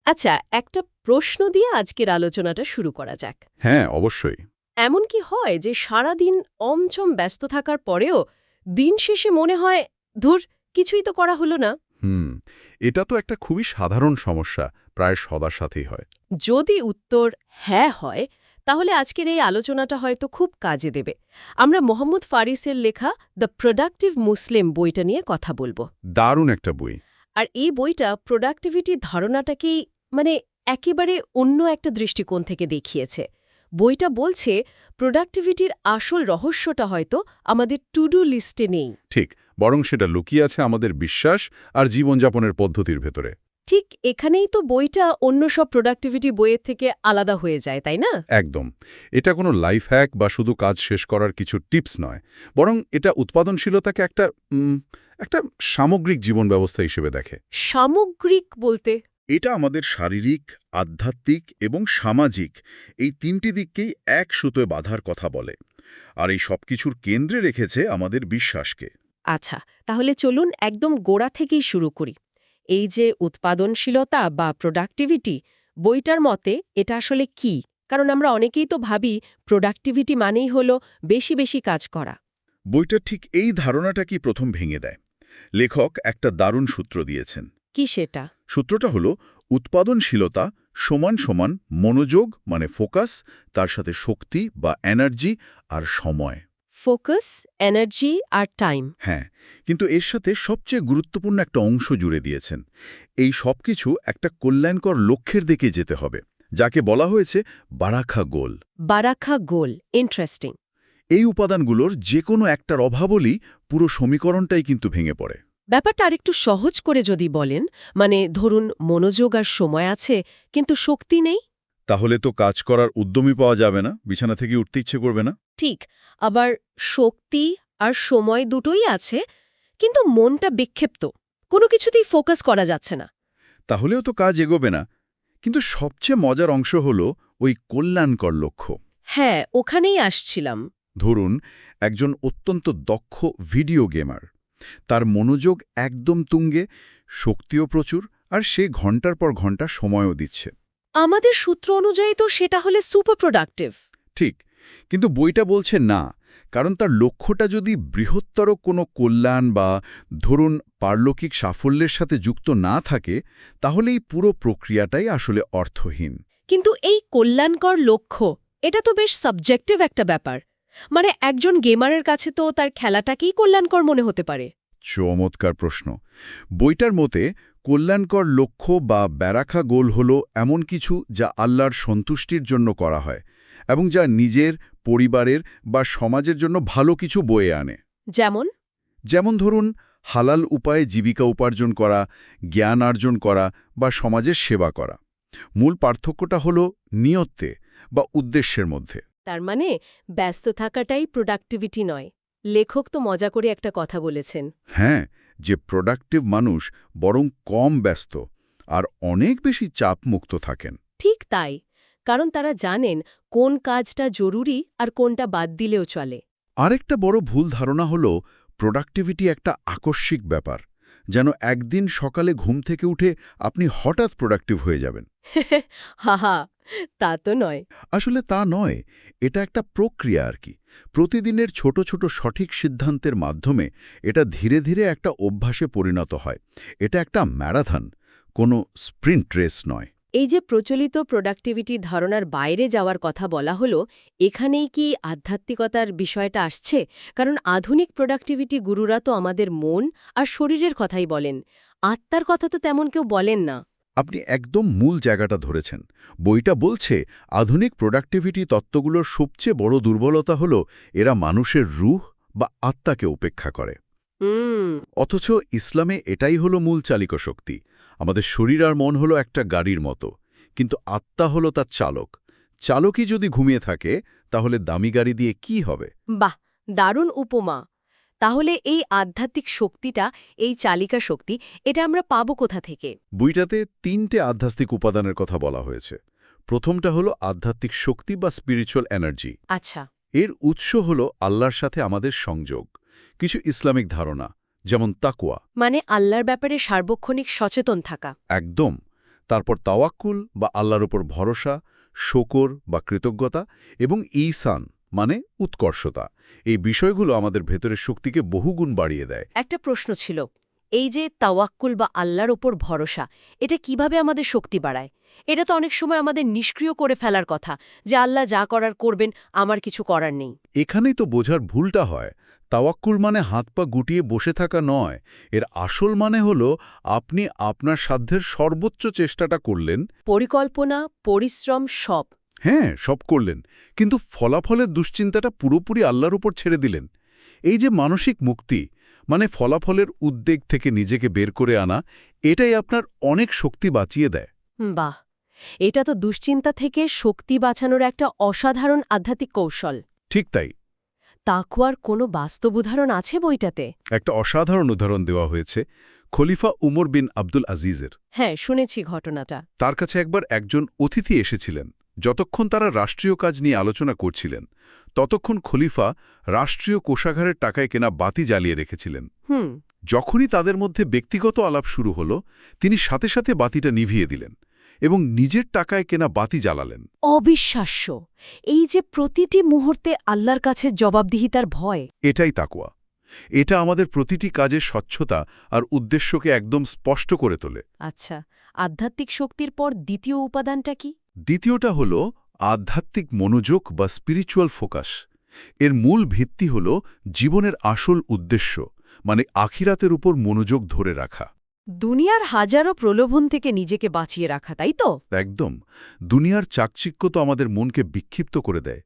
আচ্ছা, একটা প্রশ্ন দিয়ে আজকের আলোচনাটা শুরু করা যাক। হ্যাঁ, অবশ্যই। এমন কি হয় যে সারাদিন অমছম ব্যস্ত থাকার পরেও দিন শেষে মনে হয়, ধুর, কিছুই তো করা হলো না? হুম, এটা তো একটা খুবই সাধারণ সমস্যা, প্রায় সবার সাথেই হয়। যদি উত্তর হ্যাঁ হয়, তাহলে আজকের এই আলোচনাটা হয়তো খুব কাজে দেবে। আমরা মোহাম্মদ ফারিসের লেখা দ্য প্রোডাক্টিভ মুসলিম বইটা নিয়ে কথা বলবো। দারুণ একটা বই। আর এই বইটা প্রোডাক্টিভিটির ধারণাটাকেই মানে একেবারে অন্য একটা দৃষ্টিকোণ থেকে দেখিয়েছে। বইটা বলছে প্রোডাক্টিভিটির আসল রহস্যটা হয়তো আমাদের টু ডু লিস্টে নেই। ঠিক, বরং সেটা লুকিয়ে আছে আমাদের বিশ্বাস আর জীবনযাপনের পদ্ধতির ভেতরে। ঠিক এখানেই তো বইটা অন্য সব প্রোডাক্টিভিটি বইয়ের থেকে আলাদা হয়ে যায়, তাই না? একদম। এটা কোনো লাইফ হ্যাক বা শুধু কাজ শেষ করার কিছু টিপস নয়, বরং এটা উৎপাদনশীলতাকে একটা সামগ্রিক জীবন ব্যবস্থা হিসেবে দেখে। সামগ্রিক বলতে? এটা আমাদের শারীরিক, আধ্যাত্মিক এবং সামাজিক এই তিনটি দিককেই এক সুতোয় বাঁধার কথা বলে। আর এই সবকিছুর কেন্দ্রে রেখেছে আমাদের বিশ্বাসকে। আচ্ছা, তাহলে চলুন একদম গোড়া থেকেই শুরু করি। এই যে উৎপাদনশীলতা বা প্রোডাক্টিভিটি, বইটার মতে এটা আসলে কি? কারণ আমরা অনেকেই তো ভাবি প্রোডাক্টিভিটি মানেই হলো বেশি বেশি কাজ করা। বইটা ঠিক এই ধারণাটাকেই প্রথম ভেঙে দেয়। লেখক একটা দারুণ সূত্র দিয়েছেন। কি সেটা? সূত্রটা হলো উৎপাদনশীলতা সমান সমান মনোযোগ মানে ফোকাস, তার সাথে শক্তি বা এনার্জি আর সময়। ফোকাস, এনার্জি আর টাইম। হ্যাঁ, কিন্তু এর সাথে সবচেয়ে গুরুত্বপূর্ণ একটা অংশ জুড়ে দিয়েছেন। এই সবকিছু একটা কল্যাণকর লক্ষ্যের দিকে যেতে হবে, যাকে বলা হয়েছে বারাখা গোল। বারাখা গোল, ইন্টারেস্টিং। এই উপাদানগুলোর যে কোনো একটার অভাব হলেই পুরো সমীকরণটাই কিন্তু ভেঙে পড়ে। ব্যাপারটা আরেকটু সহজ করে যদি বলেন, মানে ধরুন মনোযোগ আর সময় আছে কিন্তু শক্তি নেই। তাহলে তো কাজ করার উদ্যমই পাওয়া যাবে না, বিছানা থেকে উঠতে ইচ্ছে করবে না। ঠিক, আবার শক্তি আর সময় দুটোই আছে, কিন্তু মনটা বিক্ষিপ্ত, কোনো কিছুতেই ফোকাস করা যাচ্ছে না। তাহলেও তো কাজ এগোবে না। কিন্তু সবচেয়ে মজার অংশ হলো ওই কল্যাণকর লক্ষ্য। হ্যাঁ, ওখানেই আসছিলাম। ধরুন একজন অত্যন্ত দক্ষ ভিডিও গেমার, তার মনোযোগ একদম তুঙ্গে, শক্তিও প্রচুর, আর সে ঘন্টার পর ঘন্টা সময়ও দিচ্ছে। আমাদের সূত্র অনুযায়ী তো সেটা হলে সুপার প্রোডাক্টিভ। ঠিক, কিন্তু বইটা বলছে না, কারণ তার লক্ষ্যটা যদি বৃহত্তর কোনো কল্যাণ বা ধরুন পারলৌকিক সাফল্যের সাথে যুক্ত না থাকে, তাহলে এই পুরো প্রক্রিয়াটাই আসলে অর্থহীন। কিন্তু এই কল্যাণকর লক্ষ্য, এটা তো বেশ সাবজেক্টিভ একটা ব্যাপার। মানে একজন গেমারের কাছে তো তার খেলাটাকেই কল্যাণকর মনে হতে পারে। চমৎকার প্রশ্ন। বইটার মতে কল্যাণকর লক্ষ্য বা ব্যারাখা গোল হল এমন কিছু যা আল্লাহর সন্তুষ্টির জন্য করা হয় এবং যা নিজের, পরিবারের বা সমাজের জন্য ভালো কিছু বয়ে আনে। যেমন? যেমন ধরুন হালাল উপায়ে জীবিকা উপার্জন করা, জ্ঞান অর্জন করা বা সমাজের সেবা করা। মূল পার্থক্যটা হল নিয়তে বা উদ্দেশ্যের মধ্যে। তার মানে ব্যস্ত থাকাটাই প্রোডাক্টিভিটি নয়। লেখক তো মজা করে একটা কথা বলেছেন। হ্যাঁ, যে প্রোডাক্টিভ মানুষ বরং কম ব্যস্ত আর অনেক বেশি চাপমুক্ত থাকেন। ঠিক তাই, কারণ তারা জানেন কোন কাজটা জরুরি আর কোনটা বাদ দিলেও চলে। আরেকটা বড় ভুল ধারণা হল প্রোডাক্টিভিটি একটা আকস্মিক ব্যাপার, যেন একদিন সকালে ঘুম থেকে উঠে আপনি হঠাৎ প্রোডাক্টিভ হয়ে যাবেন। হাহা, তা তো নয়। আসলে তা নয়, এটা একটা প্রক্রিয়া আর কি। প্রতিদিনের ছোট ছোট সঠিক সিদ্ধান্তের মাধ্যমে এটা ধীরে ধীরে একটা অভ্যাসে পরিণত হয়। এটা একটা ম্যারাথন, কোনো স্প্রিন্ট রেস নয়। এই যে প্রচলিত প্রোডাক্টিভিটি ধারণার বাইরে যাওয়ার কথা বলা হলো, এখানেই কি আধ্যাত্মিকতার বিষয়টা আসছে? কারণ আধুনিক প্রোডাক্টিভিটি গুরুরা তো আমাদের মন আর শরীরের কথাই বলেন, আত্মার কথা তো তেমন কেউ বলেন না। আপনি একদম মূল জায়গাটা ধরেছেন। বইটা বলছে আধুনিক প্রোডাক্টিভিটি তত্ত্বগুলোর সবচেয়ে বড় দুর্বলতা হল এরা মানুষের রূহ বা আত্মাকে উপেক্ষা করে। হুম। অথচ ইসলামে এটাই হলো মূল চালিকা শক্তি। আমাদের শরীর আর মন হলো একটা গাড়ির মতো, কিন্তু আত্মা হলো তার চালক। চালকই যদি ঘুমিয়ে থাকে, তাহলে দামি গাড়ি দিয়ে কি হবে? বাহ, দারুণ উপমা। তাহলে এই আধ্যাত্মিক শক্তিটা, এই চালিকা শক্তি, এটা আমরা পাবো কোথা থেকে? বইটাতে তিনটে আধ্যাত্মিক উপাদানের কথা বলা হয়েছে। প্রথমটা হলো আধ্যাত্মিক শক্তি বা স্পিরিচুয়াল এনার্জি। আচ্ছা। এর উৎস হল আল্লাহর সাথে আমাদের সংযোগ। কিছু ইসলামিক ধারণা, যেমন তাকওয়া। মানে আল্লাহর ব্যাপারে সার্বক্ষণিক সচেতন থাকা। একদম। তারপর তাওয়াক্কুল বা আল্লাহর উপর ভরসা, শকর বা কৃতজ্ঞতা এবং ঈসান মানে উৎকর্ষতা। এই বিষয়গুলো আমাদের ভেতরের শক্তিকে বহুগুণ বাড়িয়ে দেয়। একটা প্রশ্ন ছিল, এই যে তাওয়াক্কুল বা আল্লাহর ওপর ভরসা, এটা কিভাবে আমাদের শক্তি বাড়ায়? এটা তো অনেক সময় আমাদের নিষ্ক্রিয় করে ফেলার কথা, যে আল্লাহ যা করার করবেন, আমার কিছু করার নেই। এখানেই তো বোঝার ভুলটা হয়। তাওয়াক্কুল মানে হাত পা গুটিয়ে বসে থাকা নয়। এর আসল মানে হলো আপনি আপনার সাধ্যের সর্বোচ্চ চেষ্টাটা করলেন। পরিকল্পনা, পরিশ্রম সব। হ্যাঁ, সব করলেন, কিন্তু ফলাফলের দুশ্চিন্তাটা পুরোপুরি আল্লাহর উপর ছেড়ে দিলেন। এই যে মানসিক মুক্তি, মানে ফলাফলের উদ্বেগ থেকে নিজেকে বের করে আনা, এটাই আপনার অনেক শক্তি বাঁচিয়ে দেয়। বাহ, এটা তো দুশ্চিন্তা থেকে শক্তি বাঁচানোর একটা অসাধারণ আধ্যাত্মিক কৌশল। ঠিক তাই। তাকওয়ার কোনো বাস্তব উদাহরণ আছে বইটাতে? একটা অসাধারণ উদাহরণ দেওয়া হয়েছে খলিফা উমর বিন আব্দুল আজিজের। হ্যাঁ, শুনেছি ঘটনাটা। তার কাছে একবার একজন অতিথি এসেছিলেন। যতক্ষণ তারা রাষ্ট্রীয় কাজ নিয়ে আলোচনা করছিলেন, ততক্ষণ খলিফা রাষ্ট্রীয় কোষাগারের টাকায় কেনা বাতি জ্বালিয়ে রেখেছিলেন। যখনই তাদের মধ্যে ব্যক্তিগত আলাপ শুরু হলো, তিনি সাথে সাথে বাতিটা নিভিয়ে দিলেন এবং নিজের টাকায় কেনা বাতি জ্বালালেন। অবিশ্বাস্য! এই যে প্রতিটি মুহূর্তে আল্লাহর কাছে জবাবদিহিতার ভয়। এটাই তাকওয়া। এটা আমাদের প্রতিটি কাজের স্বচ্ছতা আর উদ্দেশ্যকে একদম স্পষ্ট করে তোলে। আচ্ছা, আধ্যাত্মিক শক্তির পর দ্বিতীয় উপাদানটা কি? দ্বিতীয়টা হল আধ্যাত্মিক মনোযোগ বা স্পিরিচুয়াল ফোকাস। এর মূল ভিত্তি হল জীবনের আসল উদ্দেশ্য, মানে আখিরাতের উপর মনোযোগ ধরে রাখা। দুনিয়ার হাজারো প্রলোভন থেকে নিজেকে বাঁচিয়ে রাখা, তাই তো? একদম। দুনিয়ার চাকচিক্য তো আমাদের মনকে বিক্ষিপ্ত করে দেয়।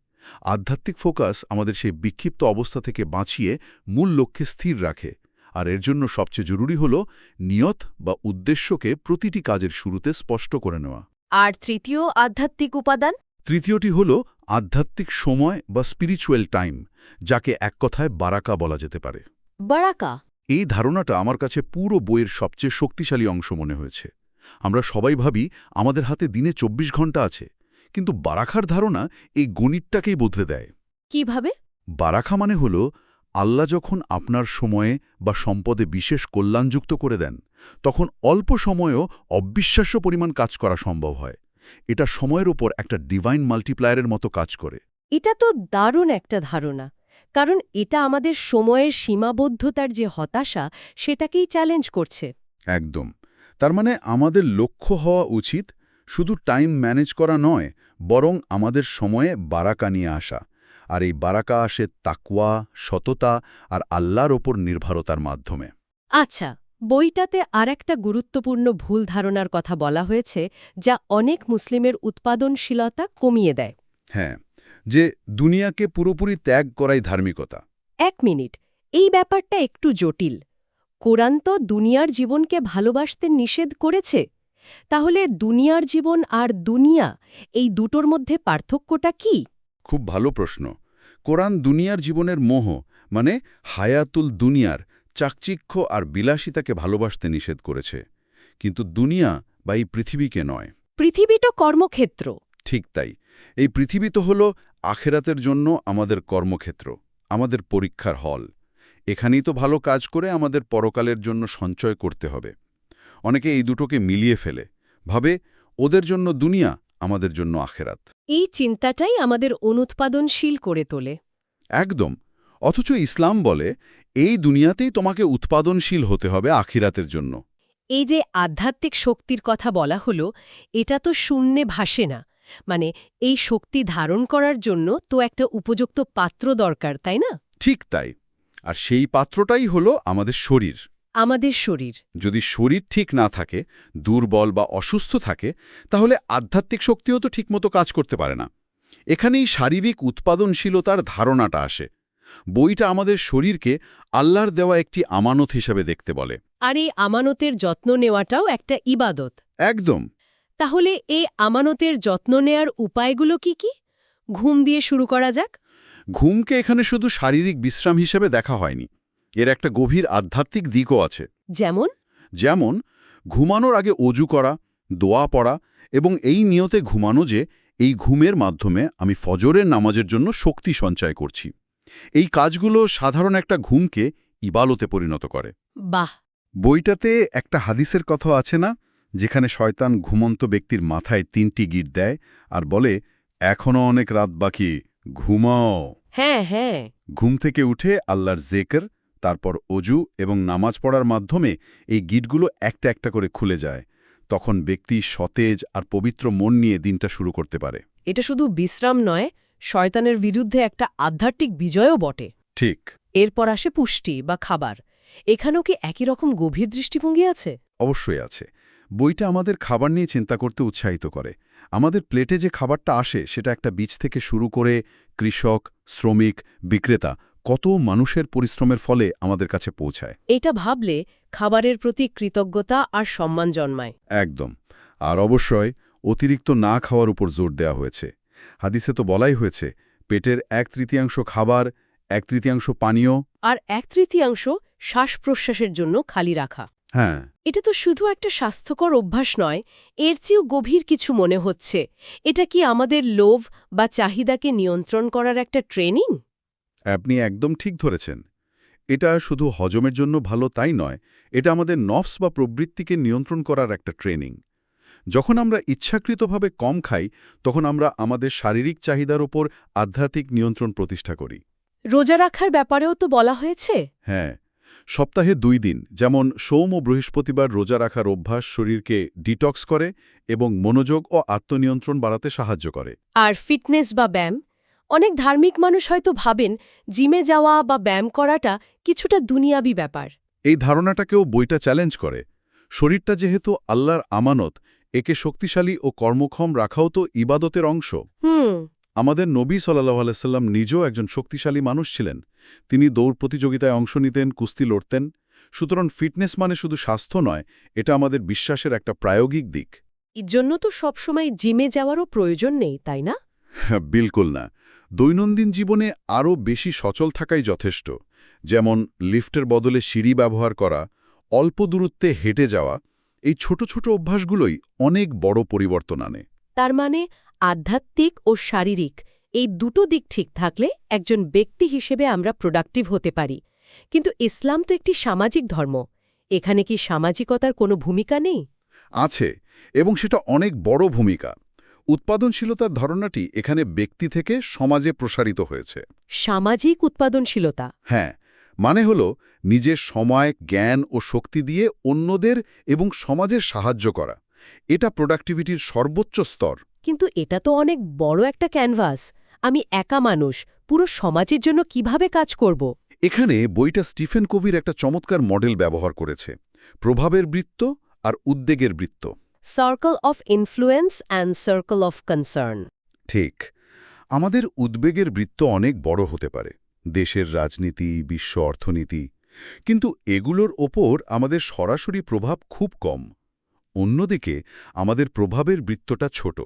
আধ্যাত্মিক ফোকাস আমাদের সেই বিক্ষিপ্ত অবস্থা থেকে বাঁচিয়ে মূল লক্ষ্যে স্থির রাখে। আর এর জন্য সবচেয়ে জরুরি হল নিয়ত বা উদ্দেশ্যকে প্রতিটি কাজের শুরুতে স্পষ্ট করে নেওয়া। আর তৃতীয় আধ্যাত্মিক উপাদান? তৃতীয়টি হল আধ্যাত্মিক সময় বা স্পিরিচুয়াল টাইম, যাকে এক কথায় বারাকা বলা যেতে পারে। বারাকা? এই ধারণাটা আমার কাছে পুরো বইয়ের সবচেয়ে শক্তিশালী অংশ মনে হয়েছে। আমরা সবাই ভাবি আমাদের হাতে দিনে ২৪ ঘন্টা আছে, কিন্তু বারাখার ধারণা এই গণিতটাকেই বদলে দেয়। কিভাবে? বারাখা মানে হল আল্লাহ যখন আপনার সময়ে বা সম্পদে বিশেষ কল্যাণযুক্ত করে দেন, তখন অল্প সময়েও অবিশ্বাস্য পরিমাণ কাজ করা সম্ভব হয়। এটা সময়ের ওপর একটা ডিভাইন মাল্টিপ্লায়ারের মতো কাজ করে। এটা তো দারুণ একটা ধারণা, কারণ এটা আমাদের সময়ের সীমাবদ্ধতার যে হতাশা, সেটাকেই চ্যালেঞ্জ করছে। একদম। তার মানে আমাদের লক্ষ্য হওয়া উচিত শুধু টাইম ম্যানেজ করা নয়, বরং আমাদের সময়ে বারাকা নিয়ে আসা। আর এই বারাকা আসে তাকওয়া, সততা আর আল্লাহর ওপর নির্ভরতার মাধ্যমে। আচ্ছা, বইটাতে আরেকটা গুরুত্বপূর্ণ ভুল ধারণার কথা বলা হয়েছে, যা অনেক মুসলিমের উৎপাদনশীলতা কমিয়ে দেয়। হ্যাঁ, যে দুনিয়াকে পুরোপুরি ত্যাগ করাই ধার্মিকতা। ১ মিনিট, এই ব্যাপারটা একটু জটিল। কোরআন তো দুনিয়ার জীবনকে ভালোবাসতে নিষেধ করেছে। তাহলে দুনিয়ার জীবন আর দুনিয়া, এই দুটোর মধ্যে পার্থক্যটা কি? খুব ভালো প্রশ্ন। কোরআন দুনিয়ার জীবনের মোহ, মানে হায়াতুল দুনিয়ার চাকচিক্য আর বিলাসিতাকে ভালোবাসতে নিষেধ করেছে, কিন্তু দুনিয়া বা এই পৃথিবীকে নয়। পৃথিবীটা কর্মক্ষেত্র। ঠিক তাই। এই পৃথিবী তো হল আখেরাতের জন্য আমাদের কর্মক্ষেত্র, আমাদের পরীক্ষার হল। এখানেই তো ভালো কাজ করে আমাদের পরকালের জন্য সঞ্চয় করতে হবে। অনেকে এই দুটোকে মিলিয়ে ফেলে, ভাবে ওদের জন্য দুনিয়া, আমাদের জন্য আখেরাত। এই চিন্তাটাই আমাদের অনুৎপাদনশীল করে তোলে। একদম। অথচ ইসলাম বলে এই দুনিয়াতেই তোমাকে উৎপাদনশীল হতে হবে আখিরাতের জন্য। এই যে আধ্যাত্মিক শক্তির কথা বলা হলো, এটা তো শূন্যে ভাসে না। মানে এই শক্তি ধারণ করার জন্য তো একটা উপযুক্ত পাত্র দরকার, তাই না? ঠিক তাই। আর সেই পাত্রটাই হলো আমাদের শরীর। আমাদের শরীর। যদি শরীর ঠিক না থাকে, দুর্বল বা অসুস্থ থাকে, তাহলে আধ্যাত্মিক শক্তিও তো ঠিকমতো কাজ করতে পারে না। এখানেই শারীরিক উৎপাদনশীলতার ধারণাটা আসে। বইটা আমাদের শরীরকে আল্লাহর দেওয়া একটি আমানত হিসাবে দেখতে বলে। আর এই আমানতের যত্ন নেওয়াটাও একটা ইবাদত। একদম। তাহলে এই আমানতের যত্ন নেয়ার উপায়গুলো কি কি? ঘুম দিয়ে শুরু করা যাক। ঘুমকে এখানে শুধু শারীরিক বিশ্রাম হিসেবে দেখা হয়নি, এর একটা গভীর আধ্যাত্মিক দিকও আছে। যেমন? যেমন ঘুমানোর আগে অজু করা, দোয়া পড়া এবং এই নিয়তে ঘুমানো যে এই ঘুমের মাধ্যমে আমি ফজরের নামাজের জন্য শক্তি সঞ্চয় করছি। এই কাজগুলো সাধারণ একটা ঘুমকে ইবাদতে পরিণত করে। বাহ! বইটাতে একটা হাদিসের কথা আছে না, যেখানে শয়তান ঘুমন্ত ব্যক্তির মাথায় 3টি গিট দেয় আর বলে, এখনও অনেক রাত বাকি, ঘুমাও। হ্যাঁ হ্যাঁ। ঘুম থেকে উঠে আল্লাহর জেকর, তারপর অজু এবং নামাজ পড়ার মাধ্যমে এই গিটগুলো একটা একটা করে খুলে যায়। তখন ব্যক্তি সতেজ আর পবিত্র মন নিয়ে দিনটা শুরু করতে পারে। এটা শুধু বিশ্রাম নয়, শয়তানের বিরুদ্ধে একটা আধ্যাত্মিক বিজয়ও বটে। ঠিক। এরপর আসে পুষ্টি বা খাবার। এখানেও কি একই রকম গভীর দৃষ্টিভঙ্গি আছে? অবশ্যই আছে। বইটা আমাদের খাবার নিয়ে চিন্তা করতে উৎসাহিত করে। আমাদের প্লেটে যে খাবারটা আসে সেটা একটা বীজ থেকে শুরু করে কৃষক, শ্রমিক, বিক্রেতা কত মানুষের পরিশ্রমের ফলে আমাদের কাছে পৌঁছায়। এটা ভাবলে খাবারের প্রতি কৃতজ্ঞতা আর সম্মান জন্মায়। একদম। আর অবশ্যই অতিরিক্ত না খাওয়ার উপর জোর দেওয়া হয়েছে। হাদিসে তো বলাই হয়েছে, পেটের 1/3 খাবার, 1/3 পানীয় আর 1/3 শ্বাস-প্রশ্বাসের জন্য খালি রাখা। হ্যাঁ, এটা তো শুধু একটা স্বাস্থ্যকর অভ্যাস নয়, এর চেয়েও গভীর কিছু মনে হচ্ছে। এটা কি আমাদের লোভ বা চাহিদাকে নিয়ন্ত্রণ করার একটা ট্রেনিং? আপনি একদম ঠিক ধরেছেন। এটা শুধু হজমের জন্য ভালো তাই নয়, এটা আমাদের নফস বা প্রবৃত্তিকে নিয়ন্ত্রণ করার একটা ট্রেনিং। যখন আমরা ইচ্ছাকৃতভাবে কম খাই, তখন আমরা আমাদের শারীরিক চাহিদার ওপর আধ্যাত্মিক নিয়ন্ত্রণ প্রতিষ্ঠা করি। রোজা রাখার ব্যাপারেও তো বলা হয়েছে। হ্যাঁ, সপ্তাহে 2 দিন, যেমন সোম ও বৃহস্পতিবার রোজা রাখার অভ্যাস শরীরকে ডিটক্স করে এবং মনোযোগ ও আত্মনিয়ন্ত্রণ বাড়াতে সাহায্য করে। আর ফিটনেস বা ব্যায়াম, অনেক ধার্মিক মানুষ হয়তো ভাবেন জিমে যাওয়া বা ব্যায়াম করাটা কিছুটা দুনিয়াবি ব্যাপার। এই ধারণাটাকেও বইটা চ্যালেঞ্জ করে। শরীরটা যেহেতু আল্লাহর আমানত, একে শক্তিশালী ও কর্মক্ষম রাখাও তো ইবাদতের অংশ। হুম। আমাদের নবী সাল্লাল্লাহু আলাইহি সাল্লাম নিজেও একজন শক্তিশালী মানুষ ছিলেন। তিনি দৌড় প্রতিযোগিতায় অংশ নিতেন, কুস্তি লড়তেন। সুতরাং ফিটনেস মানে শুধু স্বাস্থ্য নয়, এটা আমাদের বিশ্বাসের একটা প্রায়োগিক দিক। এর জন্য তো সবসময় জিমে যাওয়ারও প্রয়োজন নেই, তাই না? বিলকুল না। দৈনন্দিন জীবনে আরও বেশি সচল থাকাই যথেষ্ট। যেমন লিফটের বদলে সিঁড়ি ব্যবহার করা, অল্প দূরত্বে হেঁটে যাওয়া, এই ছোট ছোট অভ্যাসগুলোই অনেক বড় পরিবর্তন আনে। তার মানে আধ্যাত্মিক ও শারীরিক এই দুটো দিক ঠিক থাকলে একজন ব্যক্তি হিসেবে আমরা প্রোডাক্টিভ হতে পারি। কিন্তু ইসলাম তো একটি সামাজিক ধর্ম। এখানে কি সামাজিকতার কোনো ভূমিকা নেই? আছে, এবং সেটা অনেক বড় ভূমিকা। উৎপাদনশীলতার ধারণাটি এখানে ব্যক্তি থেকে সমাজে প্রসারিত হয়েছে। সামাজিক উৎপাদনশীলতা। হ্যাঁ, মানে হলো নিজের সময়, জ্ঞান ও শক্তি দিয়ে অন্যদের এবং সমাজের সাহায্য করা। এটা প্রোডাক্টিভিটির সর্বোচ্চ স্তর। কিন্তু এটা তো অনেক বড় একটা ক্যানভাস। আমি একা মানুষ, পুরো সমাজের জন্য কিভাবে কাজ করব? এখানে বইটা স্টিফেন কোভির একটা চমৎকার মডেল ব্যবহার করেছে, প্রভাবের বৃত্ত আর উদ্বেগের বৃত্ত। Circle of influence and circle of concern. ঠিক। আমাদের উদ্বেগের বৃত্ত অনেক বড় হতে পারে, দেশের রাজনীতি, বিশ্ব অর্থনীতি, কিন্তু এগুলোর ওপর আমাদের সরাসরি প্রভাব খুব কম। অন্যদিকে আমাদের প্রভাবের বৃত্তটা ছোট,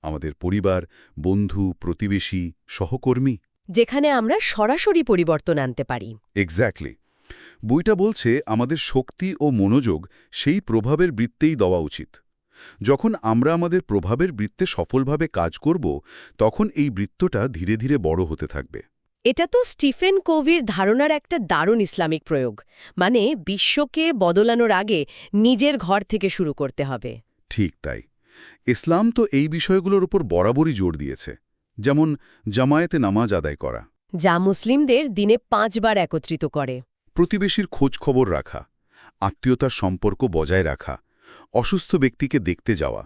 আমাদের পরিবার, বন্ধু, প্রতিবেশী, সহকর্মী। যেখানে আমরা সরাসরি পরিবর্তন আনতে পারি। এক্স্যাক্টলি। বইটা বলছে আমাদের শক্তি ও মনোযোগ সেই প্রভাবের বৃত্তেই দেওয়া উচিত। যখন আমরা আমাদের প্রভাবের বৃত্তে সফলভাবে কাজ করব, তখন এই বৃত্তটা ধীরে ধীরে বড় হতে থাকবে। এটা তো স্টিফেন কোভির ধারণার একটা দারুণ ইসলামিক প্রয়োগ। মানে বিশ্বকে বদলানোর আগে নিজের ঘর থেকে শুরু করতে হবে। ঠিক তাই। ইসলাম তো এই বিষয়গুলোর উপর বরাবরই জোর দিয়েছে, যেমন জামায়াতে নামাজ আদায় করা, যা মুসলিমদের দিনে 5 বার একত্রিত করে। প্রতিবেশীর খোঁজ খবর রাখা, আত্মীয়তার সম্পর্ক বজায় রাখা, অসুস্থ ব্যক্তিকে দেখতে যাওয়া,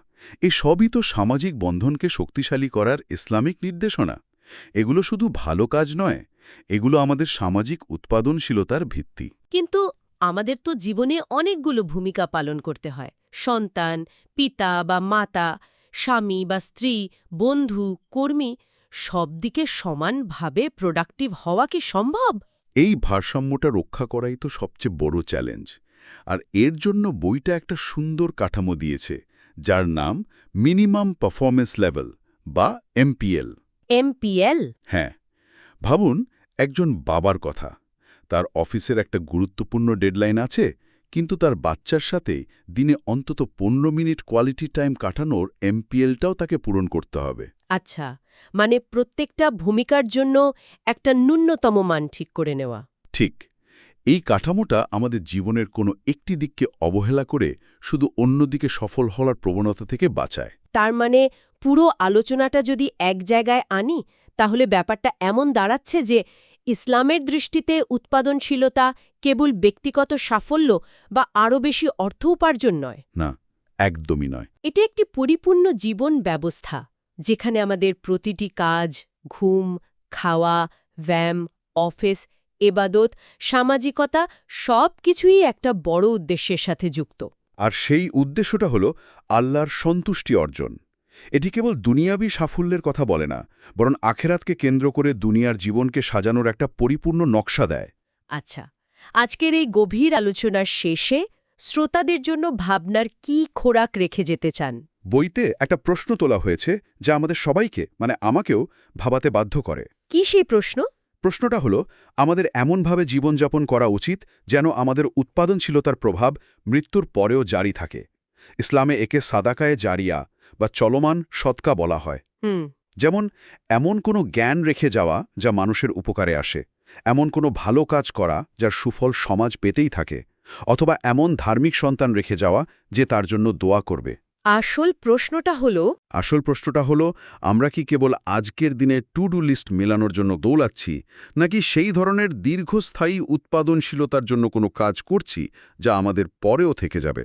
এই সবই তো সামাজিক বন্ধনকে শক্তিশালী করার ইসলামিক নির্দেশনা। এগুলো শুধু ভালো কাজ নয়, এগুলো আমাদের সামাজিক উৎপাদনশীলতার ভিত্তি। কিন্তু আমাদের তো জীবনে অনেকগুলো ভূমিকা পালন করতে হয়। সন্তান, পিতা বা মাতা, স্বামী বা স্ত্রী, বন্ধু, কর্মী, সব দিকে সমানভাবে প্রোডাক্টিভ হওয়া কি সম্ভব? এই ভারসাম্যটা রক্ষা করাই তো সবচেয়ে বড় চ্যালেঞ্জ। আর এর জন্য বইটা একটা সুন্দর কাঠামো দিয়েছে, যার নাম মিনিমাম পারফরমেন্স লেভেল বা এমপিএল। এমপিএল? হ্যাঁ, ভাবুন একজন বাবার কথা। তার অফিসের একটা গুরুত্বপূর্ণ ডেডলাইন আছে, কিন্তু তার বাচ্চার সাথে দিনে অন্তত 15 মিনিট কোয়ালিটি টাইম কাটানোর এমপিএলটাও তাকে পূরণ করতে হবে। আচ্ছা, মানে প্রত্যেকটা ভূমিকার জন্য একটা ন্যূনতম মান ঠিক করে নেওয়া। ঠিক। এই কাঠামোটা আমাদের জীবনের কোনো একটি দিককে অবহেলা করে শুধু অন্যদিকে সফল হওয়ার প্রবণতা থেকে বাঁচায়। তার মানে পুরো আলোচনাটা যদি এক জায়গায় আনি তাহলে ব্যাপারটা এমন দাঁড়াচ্ছে যে ইসলামের দৃষ্টিতে উৎপাদনশীলতা কেবল ব্যক্তিগত সাফল্য বা আরও বেশি অর্থ উপার্জন নয়। না, একদমই নয়। এটা একটি পরিপূর্ণ জীবন ব্যবস্থা যেখানে আমাদের প্রতিটি কাজ, ঘুম, খাওয়া, ব্যায়াম, অফিস, এবাদত, সামাজিকতা সব কিছুই একটা বড় উদ্দেশ্যের সাথে যুক্ত। আর সেই উদ্দেশ্যটা হলো আল্লাহর সন্তুষ্টি অর্জন। এটি কেবল দুনিয়াবী সাফল্যের কথা বলে না, বরং আখেরাতকে কেন্দ্র করে দুনিয়ার জীবনকে সাজানোর একটা পরিপূর্ণ নকশা দেয়। আচ্ছা, আজকের এই গভীর আলোচনার শেষে শ্রোতাদের জন্য ভাবনার কি খোরাক রেখে যেতে চান? বইতে একটা প্রশ্ন তোলা হয়েছে যা আমাদের সবাইকে, মানে আমাকেও, ভাবাতে বাধ্য করে। কি সেই প্রশ্ন? প্রশ্নটা হলো, আমাদের এমনভাবে জীবনযাপন করা উচিত যেন আমাদের উৎপাদনশীলতার প্রভাব মৃত্যুর পরেও জারি থাকে। ইসলামে একে সাদাকায়ে জারিয়া বা চলমান সদকা বলা হয়। যেমন এমন কোনো জ্ঞান রেখে যাওয়া যা মানুষের উপকারে আসে, এমন কোনো ভালো কাজ করা যার সুফল সমাজ পেতেই থাকে, অথবা এমন ধার্মিক সন্তান রেখে যাওয়া যে তার জন্য দোয়া করবে। আসল প্রশ্নটা হলো আমরা কি কেবল আজকের দিনে টু ডু লিস্ট মেলানোর জন্য দৌড়াচ্ছি, নাকি সেই ধরনের দীর্ঘস্থায়ী উৎপাদনশীলতার জন্য কোনো কাজ করছি যা আমাদের পরেও থেকে যাবে।